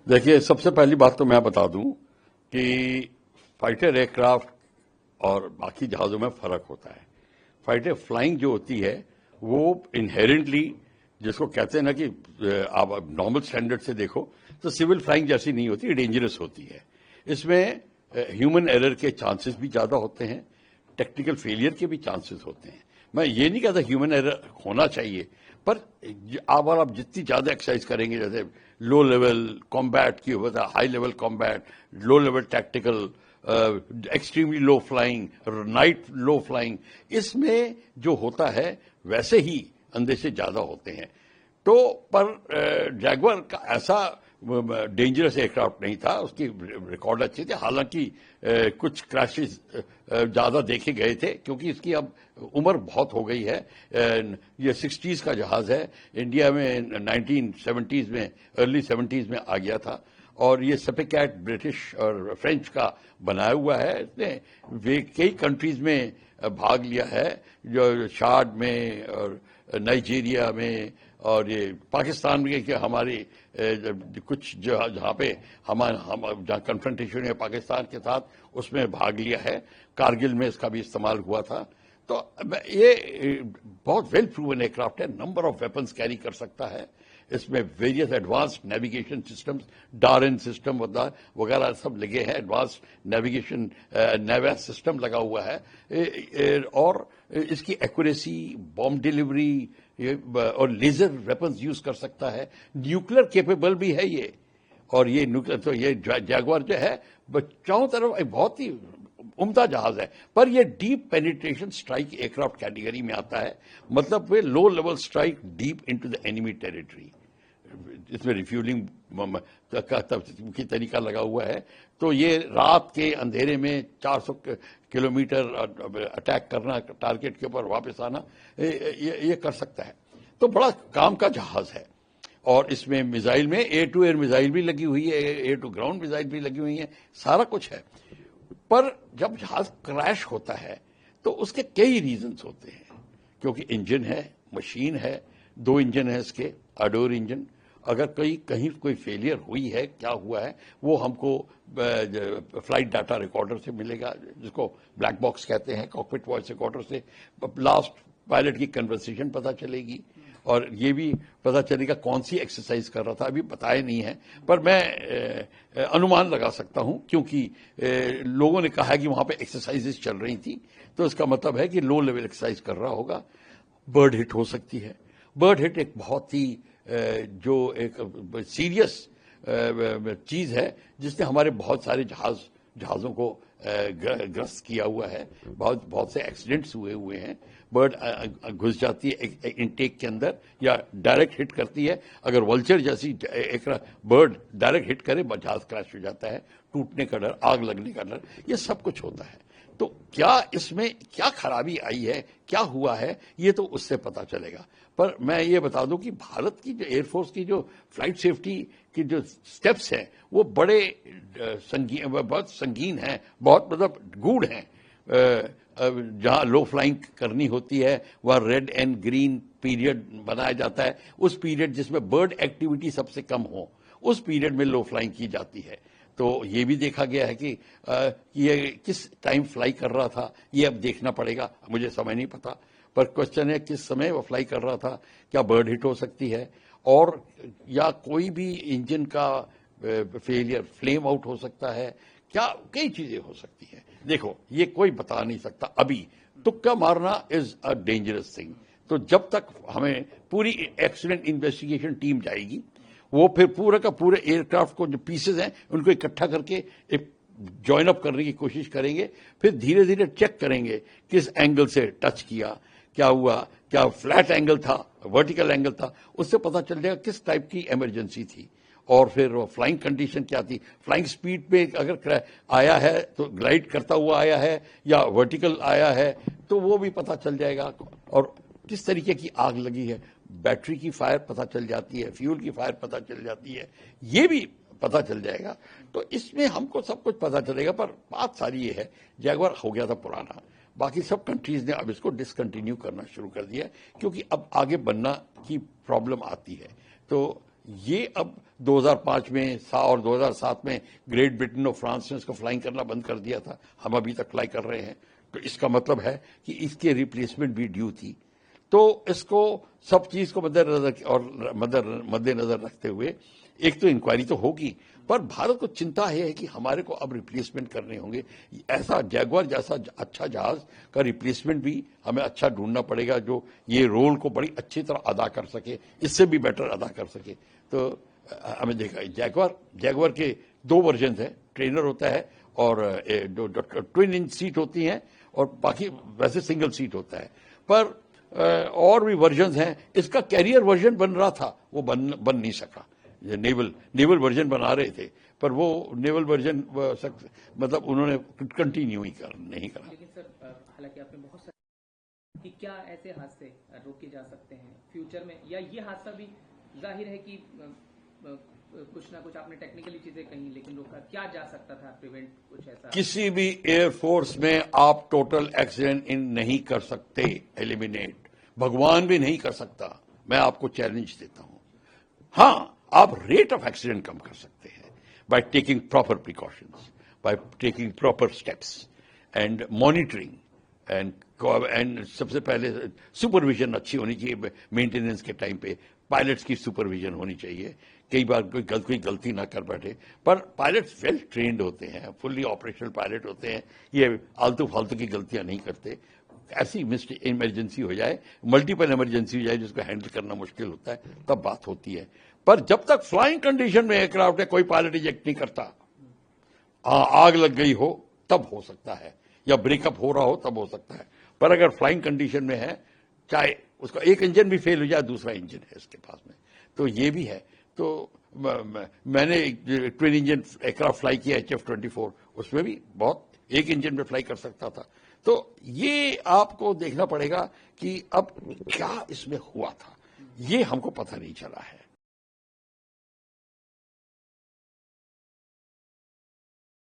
देखिए, सबसे पहली बात तो मैं बता दूं कि फाइटर एयरक्राफ्ट और बाकी जहाज़ों में फ़र्क होता है। फाइटर फ्लाइंग जो होती है वो इनहेरेंटली, जिसको कहते हैं ना कि आप नॉर्मल स्टैंडर्ड से देखो तो सिविल फ्लाइंग जैसी नहीं होती, डेंजरस होती है। इसमें ह्यूमन एरर के चांसेस भी ज़्यादा होते हैं, टेक्निकल फेलियर के भी चांसेस होते हैं। मैं ये नहीं कहता ह्यूमन एरर होना चाहिए, पर आप जितनी ज़्यादा एक्सरसाइज करेंगे, जैसे लो लेवल कॉम्बैट की होता है, high level combat, low level tactical, extremely low flying, night low flying, इसमें जो होता है वैसे ही अंदेशे ज़्यादा होते हैं। तो पर जैगुआर का ऐसा डेंजरस एयरक्राफ्ट नहीं था, उसकी रिकॉर्ड अच्छी थी। हालांकि कुछ क्रैशेस ज़्यादा देखे गए थे क्योंकि इसकी अब उम्र बहुत हो गई है। ये 60s का जहाज़ है, इंडिया में 1970s में, अर्ली 70s में आ गया था। और ये सपेकैट ब्रिटिश और फ्रेंच का बनाया हुआ है। इसने वे कई कंट्रीज में भाग लिया है, जो शाद में और नाइजीरिया में और ये पाकिस्तान में, कि हमारी कुछ जहाँ पे हम जहाँ कन्फ्रंटेशन है पाकिस्तान के साथ, उसमें भाग लिया है। कारगिल में इसका भी इस्तेमाल हुआ था। तो ये बहुत वेल प्रूवन एयरक्राफ्ट है, नंबर ऑफ वेपन्स कैरी कर सकता है। इसमें various advanced navigation systems, DARIN system वगैरह सब लगे हैं। एडवांस्ड नेविगेशन नेवास सिस्टम लगा हुआ है। और इसकी एक्यूरेसी, बॉम्ब डिलीवरी और लेजर वेपन्स यूज कर सकता है। न्यूक्लियर केपेबल भी है ये। और ये न्यूक्लियर, तो ये जैगुआर जो है चारों तरफ एक बहुत ही उम्दा जहाज है, पर ये deep penetration strike aircraft category में आता है। मतलब वे low level strike deep into the enemy territory. इसमें रिफ्यूलिंग की तरीका लगा हुआ है। तो ये रात के अंधेरे में 400 किलोमीटर अटैक करना, टारगेट के ऊपर वापस आना, ये कर सकता है। तो बड़ा काम का जहाज है। और इसमें मिसाइल में एयर टू एयर मिसाइल भी लगी हुई है, एयर टू ग्राउंड मिसाइल भी लगी हुई है, सारा कुछ है। पर जब जहाज क्रैश होता है तो उसके कई रीजंस होते हैं, क्योंकि इंजन है, मशीन है, 2 इंजन है इसके, आडोर इंजन। अगर कहीं कोई फेलियर हुई है, क्या हुआ है, वो हमको फ्लाइट डाटा रिकॉर्डर से मिलेगा, जिसको ब्लैक बॉक्स कहते हैं। कॉकपिट वॉइस रिकॉर्डर से लास्ट पायलट की कन्वर्सेशन पता चलेगी, और ये भी पता चलेगा कौन सी एक्सरसाइज कर रहा था। अभी बताया नहीं है, पर मैं अनुमान लगा सकता हूं, क्योंकि लोगों ने कहा है कि वहां पे एक्सरसाइजेस चल रही थी, तो इसका मतलब है कि लो लेवल एक्सरसाइज कर रहा होगा। बर्ड हिट हो सकती है। बर्ड हिट एक बहुत ही जो एक सीरियस चीज है, जिसने हमारे बहुत सारे जहाज़ों को ग्रस्त किया हुआ है। बहुत से एक्सीडेंट्स हुए हैं। बर्ड घुस जाती है इनटेक के अंदर, या डायरेक्ट हिट करती है। अगर वल्चर जैसी एक बर्ड डायरेक्ट हिट करे, जहाज क्रैश हो जाता है, टूटने का डर, आग लगने का डर, ये सब कुछ होता है। तो क्या इसमें क्या खराबी आई है, क्या हुआ है, ये तो उससे पता चलेगा। पर मैं ये बता दूं कि भारत की जो एयरफोर्स की जो फ्लाइट सेफ्टी की जो स्टेप्स हैं, वो बड़े बहुत संगीन हैं, बहुत मतलब गूढ़ हैं। जहां लो फ्लाइंग करनी होती है, वहां रेड एंड ग्रीन पीरियड बनाया जाता है। उस पीरियड जिसमें बर्ड एक्टिविटी सबसे कम हो, उस पीरियड में लो फ्लाइंग की जाती है। तो ये भी देखा गया है कि ये किस टाइम फ्लाई कर रहा था, ये अब देखना पड़ेगा। मुझे समय नहीं पता, पर क्वेश्चन है किस समय वो फ्लाई कर रहा था। क्या बर्ड हिट हो सकती है, और या कोई भी इंजन का फेलियर, फ्लेम आउट हो सकता है, क्या कई चीजें हो सकती हैं। देखो, ये कोई बता नहीं सकता अभी। तुक्का मारना इज अ डेंजरस थिंग। तो जब तक हमें पूरी एक्सीडेंट इन्वेस्टिगेशन टीम जाएगी, वो फिर पूरा का पूरे एयरक्राफ्ट को जो पीसेज हैं उनको इकट्ठा करके एक ज्वाइन अप करने की कोशिश करेंगे। फिर धीरे धीरे चेक करेंगे किस एंगल से टच किया, क्या हुआ, क्या फ्लैट एंगल था, वर्टिकल एंगल था, उससे पता चल जाएगा किस टाइप की इमरजेंसी थी। और फिर वो फ्लाइंग कंडीशन क्या थी, फ्लाइंग स्पीड पे अगर आया है तो ग्लाइड करता हुआ आया है या वर्टिकल आया है, तो वो भी पता चल जाएगा। और किस तरीके की आग लगी है, बैटरी की फायर पता चल जाती है, फ्यूल की फायर पता चल जाती है, ये भी पता चल जाएगा। तो इसमें हमको सब कुछ पता चलेगा। पर बात सारी ये है, जैगुआर हो गया था पुराना, बाकी सब कंट्रीज ने अब इसको डिसकंटिन्यू करना शुरू कर दिया, क्योंकि अब आगे बढ़ना की प्रॉब्लम आती है। तो ये अब 2005 में और 2007 में ग्रेट ब्रिटेन और फ्रांस ने इसको फ्लाइंग करना बंद कर दिया था, हम अभी तक फ्लाई कर रहे हैं। तो इसका मतलब है कि इसके रिप्लेसमेंट भी ड्यू थी। तो इसको सब चीज को मद्देनजर रखते हुए एक तो इंक्वायरी तो होगी, पर भारत को चिंता है कि हमारे को अब रिप्लेसमेंट करने होंगे। ऐसा जैगुआर जैसा अच्छा जहाज का रिप्लेसमेंट भी हमें अच्छा ढूंढना पड़ेगा, जो ये रोल को बड़ी अच्छी तरह अदा कर सके, इससे भी बेटर अदा कर सके। तो हमें देखा जैगुआर के 2 वर्जन है, ट्रेनर होता है और जो ट्विन इंच सीट होती हैं, और बाकी वैसे सिंगल सीट होता है। पर और भी वर्जन हैं। इसका कैरियर वर्जन बन रहा था, वो बन नहीं सका। ये नेवल वर्जन बना रहे थे, पर वो नेवल वर्जन मतलब उन्होंने कंटिन्यू ही नहीं करा। लेकिन सर, हालांकि आपने बहुत सारे कि क्या ऐसे हादसे रोके जा सकते हैं फ्यूचर में, या ये हादसा भी जाहिर है कि कुछ ना कुछ आपने टेक्निकली चीजें कही, लेकिन रोका क्या जा सकता था प्रिवेंट कुछ ऐसा? किसी भी एयरफोर्स में आप टोटल एक्सीडेंट इन नहीं कर सकते, एलिमिनेट, भगवान भी नहीं कर सकता। मैं आपको चैलेंज देता हूं। हाँ, आप रेट ऑफ एक्सीडेंट कम कर सकते हैं by taking proper precautions, by taking proper steps and monitoring and सबसे पहले सुपरविजन अच्छी होनी चाहिए। मेंटेनेंस के टाइम पे पायलट्स की सुपरविजन होनी चाहिए। कई बार कोई गलती ना कर बैठे, पर पायलट्स वेल ट्रेंड होते हैं, फुल्ली ऑपरेशनल पायलट होते हैं, ये आलतू फालतू की गलतियां नहीं करते। ऐसी इमरजेंसी हो जाए, मल्टीपल इमरजेंसी हो जाए जिसको हैंडल करना मुश्किल होता है, तब बात होती है। पर जब तक फ्लाइंग कंडीशन में एयरक्राफ्ट है, कोई पायलट इजेक्ट नहीं करता। आग लग गई हो तब हो सकता है, या ब्रेकअप हो रहा हो तब हो सकता है। पर अगर फ्लाइंग कंडीशन में है, चाहे उसका एक इंजन भी फेल हो जाए, दूसरा इंजन है उसके पास में, तो ये भी है। तो मैंने ट्विन इंजन एयरक्राफ्ट फ्लाई किया HF-24, उसमें भी बहुत एक इंजन में फ्लाई कर सकता था। तो ये आपको देखना पड़ेगा कि अब क्या इसमें हुआ था, ये हमको पता नहीं चला है।